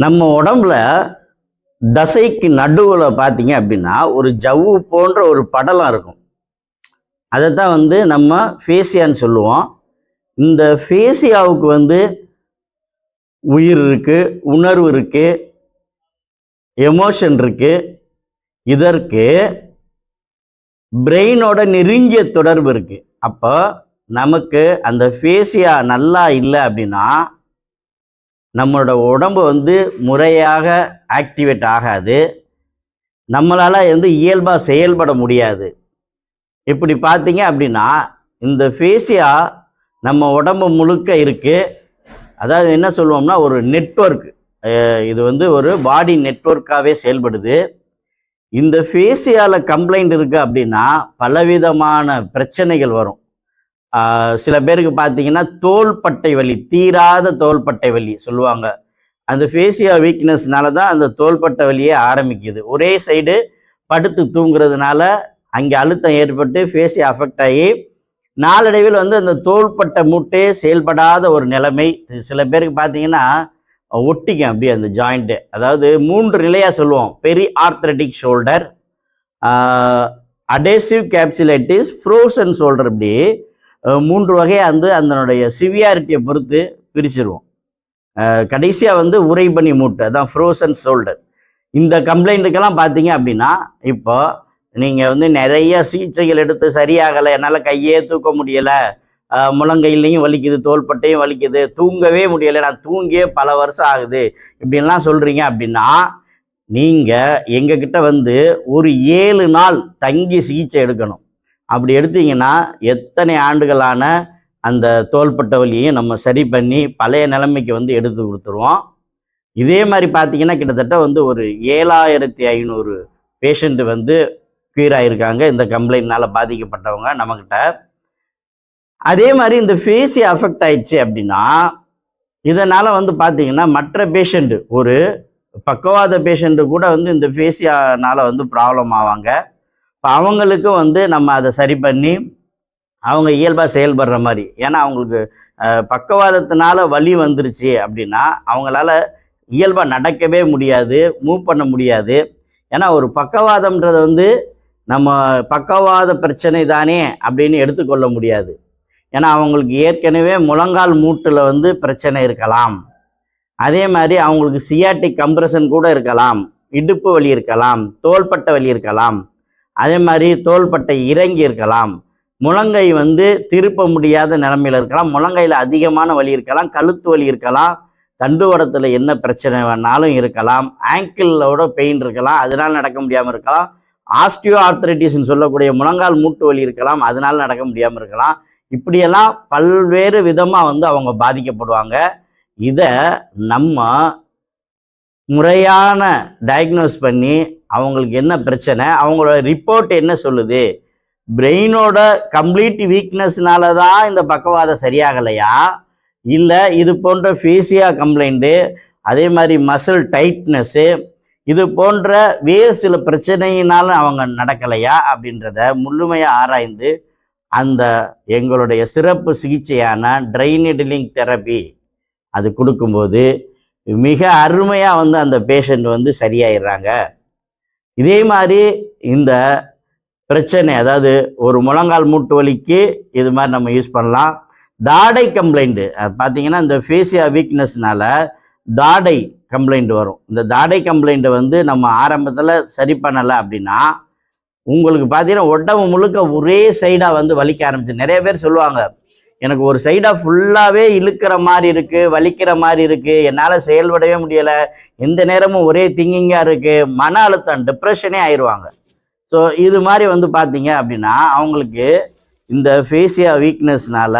நம்ம உடம்புல தசைக்கு நடுவில் பார்த்தீங்க அப்படின்னா ஒரு ஜவ்வு போன்ற ஒரு படலம் இருக்கும். அதை தான் நம்ம ஃபேசியான்னு சொல்லுவோம். இந்த ஃபேசியாவுக்கு உயிர் இருக்கு, உணர்வு இருக்கு, எமோஷன் இருக்கு. இதற்கு பிரெயினோட நெருங்கிய தொடர்பு இருக்கு. அப்போ நமக்கு அந்த ஃபேசியா நல்லா இல்லை அப்படின்னா நம்மளோட உடம்பு முறையாக ஆக்டிவேட் ஆகாது. நம்மளால் இயல்பாக செயல்பட முடியாது. இப்படி பார்த்தீங்க அப்படின்னா இந்த ஃபேசியா நம்ம உடம்பு முழுக்க இருக்குது. அதாவது என்ன சொல்லுவோம்னா ஒரு நெட்வொர்க். இது ஒரு பாடி நெட்வொர்க்காகவே செயல்படுது. இந்த ஃபேசியாவில் கம்ப்ளைண்ட் இருக்குது அப்படின்னா பலவிதமான பிரச்சனைகள் வரும். சில பேருக்கு பார்த்தீங்கன்னா தோள்பட்டை வலி, தீராத தோள்பட்டை வலி சொல்லுவாங்க. அந்த ஃபேசியா வீக்னஸ்னால தான் அந்த தோள்பட்டை வலியே ஆரம்பிக்குது. ஒரே சைடு படுத்து தூங்குறதுனால அங்கே அழுத்தம் ஏற்பட்டு ஃபேசியா அஃபெக்ட் ஆகி நாளடைவில் அந்த தோள்பட்டை மூட்டே செயல்படாத ஒரு நிலைமை. சில பேருக்கு பார்த்தீங்கன்னா ஒட்டிக்கும் அப்படியே அந்த ஜாயிண்ட்டு. அதாவது 3 நிலையாக சொல்லுவோம். Periarthritic shoulder, adhesive capsulitis, frozen shoulder. இப்படி 3 வகையாக அதனுடைய சிவியாரிட்டியை பொறுத்து பிரிச்சிருவோம். கடைசியாக உறைபனி மூட்டு, அதான் ஃப்ரோசன் ஷோல்டர். இந்த கம்ப்ளைண்ட்டுக்கெல்லாம் பார்த்தீங்க அப்படின்னா இப்போ நீங்கள் நிறைய சிகிச்சைகள் எடுத்து சரியாகலை, என்னால் கையே தூக்க முடியலை, முழங்கையிலையும் வலிக்குது, தோள்பட்டையும் வலிக்குது, தூங்கவே முடியலை, நான் தூங்கியே பல வருஷம் ஆகுது, இப்படின்லாம் சொல்கிறீங்க அப்படின்னா நீங்கள் எங்ககிட்ட ஒரு 7 நாள் தங்கி சிகிச்சை எடுக்கணும். அப்படி எடுத்தீங்கன்னா எத்தனை ஆண்டுகளான அந்த தோள்பட்டை வலியையும் நம்ம சரி பண்ணி பழைய நிலைமைக்கு எடுத்து கொடுத்துருவோம். இதே மாதிரி பார்த்தீங்கன்னா கிட்டத்தட்ட ஒரு 7500 பேஷண்ட்டு க்யூர் ஆகியிருக்காங்க இந்த கம்ப்ளைண்ட்னால பாதிக்கப்பட்டவங்க நம்மக்கிட்ட. அதே மாதிரி இந்த ஃபேசியா அஃபெக்ட் ஆயிடுச்சு அப்படின்னா இதனால் பார்த்தீங்கன்னா மற்ற பேஷண்ட்டு, ஒரு பக்கவாத பேஷண்ட்டு கூட இந்த ஃபேசியானால் ப்ராப்ளம் ஆவாங்க. இப்போ அவங்களுக்கும் நம்ம அதை சரி பண்ணி அவங்க இயல்பாக செயல்படுற மாதிரி. ஏன்னா அவங்களுக்கு பக்கவாதத்தினால வலி வந்துருச்சு அப்படின்னா அவங்களால இயல்பாக நடக்கவே முடியாது, மூவ் பண்ண முடியாது. ஏன்னா ஒரு பக்கவாதம்ன்றது நம்ம பக்கவாத பிரச்சனை தானே அப்படின்னு எடுத்துக்கொள்ள முடியாது. ஏன்னா அவங்களுக்கு ஏற்கனவே முழங்கால் மூட்டில் பிரச்சனை இருக்கலாம். அதே மாதிரி அவங்களுக்கு சியாட்டிக் கம்ப்ரெஷன் கூட இருக்கலாம், இடுப்பு வலி இருக்கலாம், தோள்பட்டை வலி இருக்கலாம், அதே மாதிரி தோள்பட்டை இறங்கி இருக்கலாம், முழங்கை திருப்ப முடியாத நிலைமையில் இருக்கலாம், முழங்கையில் அதிகமான வலி இருக்கலாம், கழுத்து வலி இருக்கலாம், தண்டுவடத்தில் என்ன பிரச்சனை வேணாலும் இருக்கலாம், ஆங்கிளோட பெயின் இருக்கலாம், அதனால் நடக்க முடியாமல் இருக்கலாம், ஆஸ்டியோ ஆர்த்ரைட்டிஸ்ன்னு சொல்லக்கூடிய முழங்கால் மூட்டு வலி இருக்கலாம், அதனால் நடக்க முடியாமல் இருக்கலாம். இப்படியெல்லாம் பல்வேறு விதமாக அவங்க பாதிக்கப்படுவாங்க. இதை நம்ம முறையான டயக்னோஸ் பண்ணி அவங்களுக்கு என்ன பிரச்சனை, அவங்களோட ரிப்போர்ட் என்ன சொல்லுது, பிரெயினோட கம்ப்ளீட் வீக்னஸ்னால தான் இந்த பக்கவாதம் சரியாகலையா, இல்லை இது போன்ற ஃபேசியா கம்ப்ளைண்ட்டு, அதே மாதிரி மசில் டைட்னஸ்ஸு, இது போன்ற வேறு சில பிரச்சனையினாலும் அவங்க நடக்கலையா அப்படின்றத முழுமையாக ஆராய்ந்து அந்த எங்களுடைய சிறப்பு சிகிச்சையான ட்ரை நீடிலிங் தெரப்பி அது கொடுக்கும்போது மிக அருமையாக அந்த பேஷண்ட் சரியாயிடுறாங்க. இதே மாதிரி இந்த பிரச்சனை, அதாவது ஒரு முழங்கால் மூட்டு வலிக்கு இது மாதிரி நம்ம யூஸ் பண்ணலாம். தாடை கம்ப்ளைண்ட்டு பார்த்தீங்கன்னா இந்த ஃபேசியா வீக்னஸ்னால தாடை கம்ப்ளைண்ட் வரும். இந்த தாடை கம்ப்ளைண்ட்டை நம்ம ஆரம்பத்தில் சரி பண்ணலை அப்படின்னா உங்களுக்கு பார்த்தீங்கன்னா உடம்பு முழுக்க ஒரே சைடாக வலிக்க ஆரம்பிச்சு. நிறைய பேர் சொல்லுவாங்க, எனக்கு ஒரு சைடாக ஃபுல்லாகவே இழுக்கிற மாதிரி இருக்குது, வலிக்கிற மாதிரி இருக்குது, என்னால் செயல்படவே முடியலை, எந்த நேரமும் ஒரே திங்கிங்காக இருக்குது, மன அழுத்தம், டிப்ரெஷனே ஆயிடுவாங்க. ஸோ இது மாதிரி பார்த்தீங்க அப்படின்னா அவங்களுக்கு இந்த ஃபேசியா வீக்னஸ்னால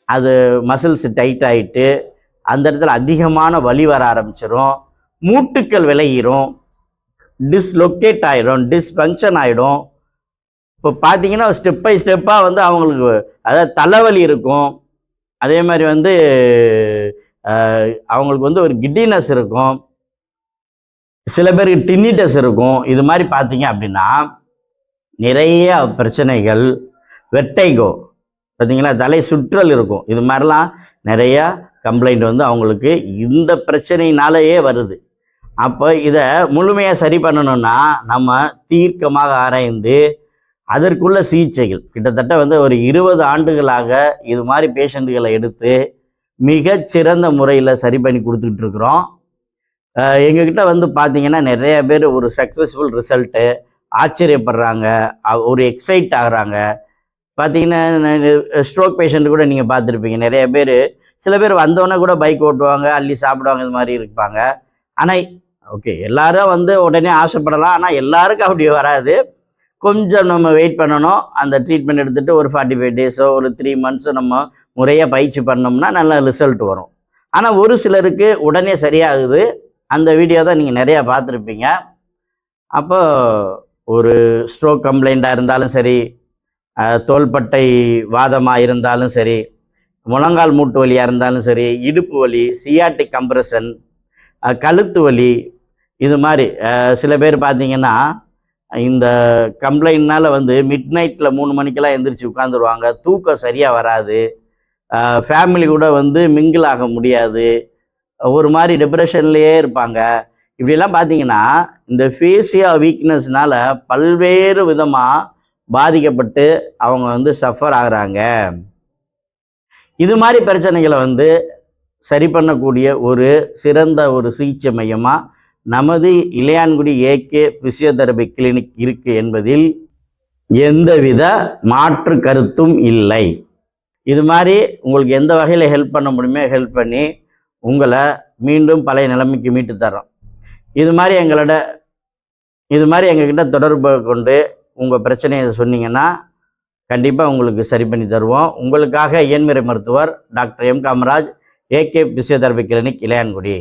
அது மசில்ஸ் டைட் ஆகிட்டு அந்த இடத்துல அதிகமான வலி வர ஆரம்பிச்சிடும், மூட்டுக்கள் விலகிடும், டிஸ்லொக்கேட் ஆகிடும், டிஸ்ஃபங்க்ஷன் ஆகிடும். இப்போ பார்த்தீங்கன்னா ஸ்டெப் பை ஸ்டெப்பாக அவங்களுக்கு அதாவது தலைவலி இருக்கும், அதே மாதிரி அவங்களுக்கு ஒரு கிட்டினஸ் இருக்கும், சில பேருக்கு டின்னிட்டஸ் இருக்கும். இது மாதிரி பார்த்தீங்க அப்படின்னா நிறைய பிரச்சனைகள், வெர்டைகோ பார்த்தீங்களா, தலை சுற்றல் இருக்கும். இது மாதிரிலாம் நிறையா கம்ப்ளைண்ட் வந்து அவங்களுக்கு இந்த பிரச்சனையினாலேயே வருது. அப்போ இதை முழுமையாக சரி பண்ணணும்னா நம்ம தீர்க்கமாக ஆராய்ந்து அதற்குள்ள சிகிச்சைகள் கிட்டத்தட்ட வந்து ஒரு 20 ஆண்டுகளாக இது மாதிரி பேஷண்ட்டுகளை எடுத்து மிகச்சிறந்த முறையில் சரி பண்ணி கொடுத்துக்கிட்டு இருக்கிறோம். எங்ககிட்ட வந்து பார்த்தீங்கன்னா நிறைய பேர் ஒரு சக்ஸஸ்ஃபுல் ரிசல்ட்டு ஆச்சரியப்படுறாங்க, ஒரு எக்ஸைட் ஆகுறாங்க. பார்த்தீங்கன்னா ஸ்ட்ரோக் பேஷண்ட் கூட நீங்கள் பார்த்துருப்பீங்க. நிறைய பேர், சில பேர் வந்தோடனே கூட பைக் ஓட்டுவாங்க, அள்ளி சாப்பிடுவாங்க, இது மாதிரி இருப்பாங்க. ஆனால் ஓகே, எல்லாரும் வந்து உடனே ஆசைப்படலாம், ஆனால் எல்லாருக்கும் அப்படி வராது. கொஞ்சம் நம்ம வெயிட் பண்ணணும். அந்த ட்ரீட்மெண்ட் எடுத்துகிட்டு ஒரு 45 டேஸோ ஒரு 3 மந்த்ஸோ நம்ம முறையாக பயிற்சி பண்ணோம்னா நல்ல ரிசல்ட் வரும். ஆனால் ஒரு சிலருக்கு உடனே சரியாகுது. அந்த வீடியோ தான் நீங்கள் நிறையா பார்த்துருப்பீங்க. அப்போ ஒரு ஸ்ட்ரோக் கம்ப்ளைண்ட்டாக இருந்தாலும் சரி, தோள்பட்டை வாதமாக இருந்தாலும் சரி, முழங்கால் மூட்டு வலியாக இருந்தாலும் சரி, இடுப்பு வலி, சியாட்டிக் கம்ப்ரெஷன், கழுத்து வலி, இது மாதிரி சில பேர் பார்த்தீங்கன்னா இந்த கம்ப்ளைண்ட்னால வந்து மிட் நைட்டில் 3 மணிக்கெல்லாம் எந்திரிச்சு உட்காந்துருவாங்க. தூக்கம் சரியாக வராது, ஃபேமிலி கூட வந்து மிங்கிள் ஆக முடியாது, ஒரு மாதிரி டிப்ரெஷன்லேயே இருப்பாங்க. இப்படிலாம் பார்த்தீங்கன்னா இந்த ஃபேசியா வீக்னஸ்னால பல்வேறு விதமாக பாதிக்கப்பட்டு அவங்க வந்து சஃபர் ஆகுறாங்க. இது மாதிரி பிரச்சனைகளை வந்து சரி பண்ணக்கூடிய ஒரு சிறந்த ஒரு சிகிச்சை மையமாக நமது இளையான்குடி ஏகே பிசியோதெரபி கிளினிக் இருக்குது என்பதில் எந்தவித மாற்று கருத்தும் இல்லை. இது மாதிரி உங்களுக்கு எந்த வகையில் ஹெல்ப் பண்ண முடியுமோ ஹெல்ப் பண்ணி உங்களை மீண்டும் பழைய நிலைமைக்கு மீட்டு தர்றோம். இது மாதிரி எங்ககிட்ட தொடர்பு கொண்டு உங்கள் பிரச்சனையை சொன்னீங்கன்னா கண்டிப்பாக உங்களுக்கு சரி பண்ணி தருவோம். உங்களுக்காக இயன்முறை மருத்துவர் doctor M Kamaraj, AK physiotherapy clinic, Ilayangudi.